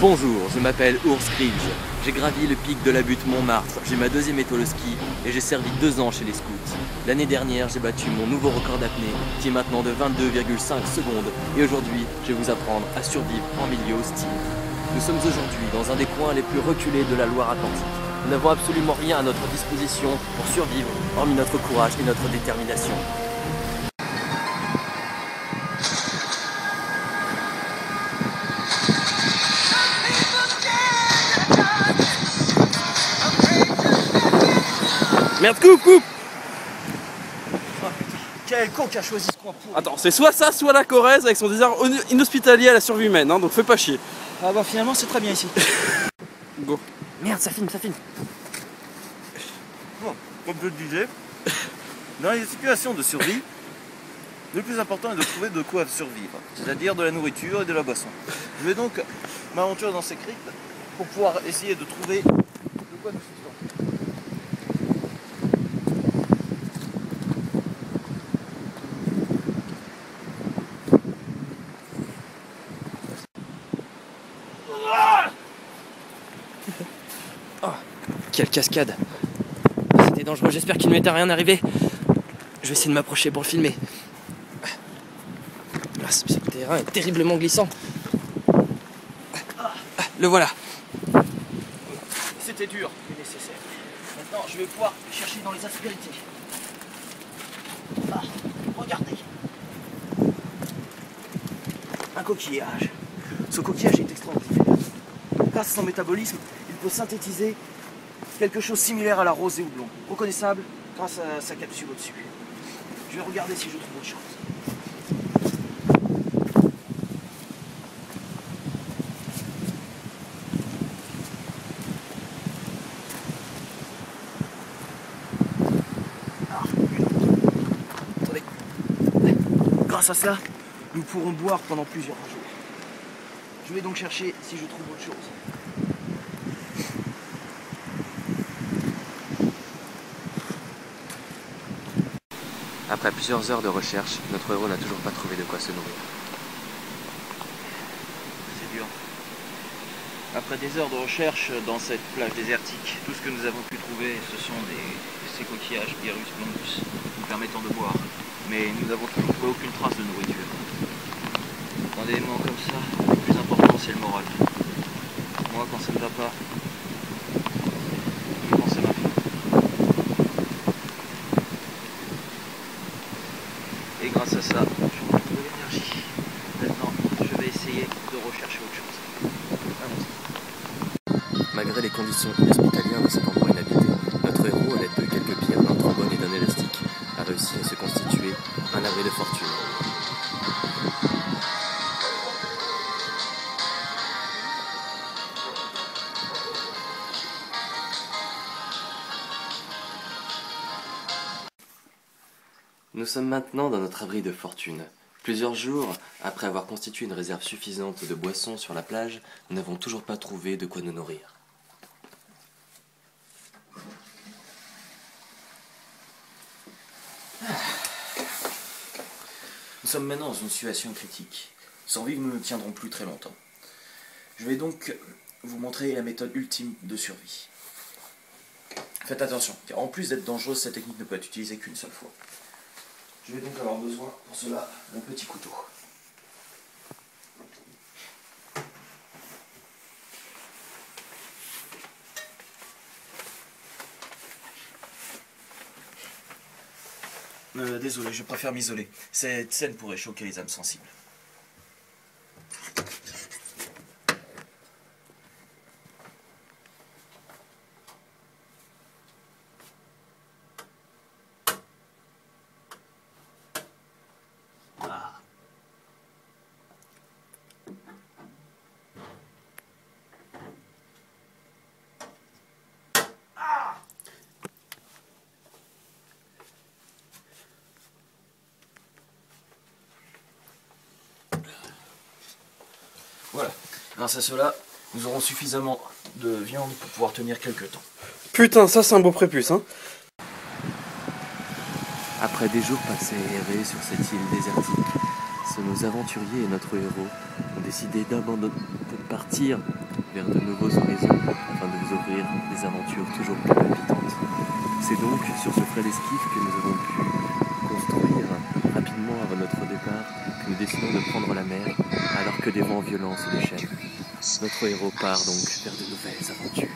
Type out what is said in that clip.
Bonjour, je m'appelle Urs Kriegs. J'ai gravi le pic de la butte Montmartre, j'ai ma deuxième étoile au ski et j'ai servi 2 ans chez les scouts. L'année dernière, j'ai battu mon nouveau record d'apnée qui est maintenant de 22,5 secondes et aujourd'hui, je vais vous apprendre à survivre en milieu hostile. Nous sommes aujourd'hui dans un des coins les plus reculés de la Loire-Atlantique. Nous n'avons absolument rien à notre disposition pour survivre, hormis notre courage et notre détermination. Merde, coupe! Oh, quel con qui a choisi ce coin pour... Attends, c'est soit ça, soit la Corrèze avec son désert inhospitalier à la survie humaine, hein, donc fais pas chier. Ah bah finalement c'est très bien ici. Go. Merde, ça filme. Bon, comme je le disais, dans les situations de survie, le plus important est de trouver de quoi survivre, c'est-à-dire de la nourriture et de la boisson. Je vais donc m'aventurer dans ces cryptes pour pouvoir essayer de trouver de quoi nous substancer. Oh, quelle cascade! C'était dangereux, j'espère qu'il ne m'était rien arrivé. Je vais essayer de m'approcher pour le filmer. Ah, ce terrain est terriblement glissant. Le voilà. C'était dur, mais nécessaire. Maintenant je vais pouvoir chercher dans les aspérités. Ah, regardez. Un coquillage. Ce coquillage est extraordinaire. Grâce à son métabolisme, il peut synthétiser quelque chose similaire à la rosée ou blond, reconnaissable grâce à sa capsule au-dessus. Je vais regarder si je trouve autre chose. Attendez. Grâce à ça, nous pourrons boire pendant plusieurs jours. Je vais donc chercher si je trouve autre chose. Après plusieurs heures de recherche, notre héros n'a toujours pas trouvé de quoi se nourrir. C'est dur. Après des heures de recherche dans cette plage désertique, tout ce que nous avons pu trouver, ce sont ces coquillages Pyrrhus blondus nous permettant de boire. Mais nous n'avons toujours trouvé aucune trace de nourriture. Dans des moments comme ça, le plus important c'est le moral. Moi, quand ça ne va pas, je pense à ma fille. Et grâce à ça, je retrouve de l'énergie. Maintenant, je vais essayer de rechercher autre chose. Allons-y. Malgré les conditions inhospitalières de cet endroit inhabité, notre héros, à l'aide de quelques pierres, d'un trombone et d'un élastique, a réussi à se constituer un abri de fortune. Nous sommes maintenant dans notre abri de fortune. Plusieurs jours après avoir constitué une réserve suffisante de boissons sur la plage, nous n'avons toujours pas trouvé de quoi nous nourrir. Nous sommes maintenant dans une situation critique. Sans vivre, nous ne tiendrons plus très longtemps. Je vais donc vous montrer la méthode ultime de survie. Faites attention, car en plus d'être dangereuse, cette technique ne peut être utilisée qu'une seule fois. Je vais donc avoir besoin pour cela d'un petit couteau. Désolé, je préfère m'isoler. Cette scène pourrait choquer les âmes sensibles. Ah. Voilà, grâce à cela, nous aurons suffisamment de viande pour pouvoir tenir quelques temps. Putain, ça c'est un beau prépuce, hein. Après des jours passés errés sur cette île désertique, nos aventuriers et notre héros ont décidé de partir vers de nouveaux horizons afin de vous offrir des aventures toujours plus palpitantes. C'est donc sur ce frais d'esquif que nous avons pu construire rapidement avant notre départ que nous décidons de prendre la mer alors que des vents violents se déchaînent. Notre héros part donc vers de nouvelles aventures.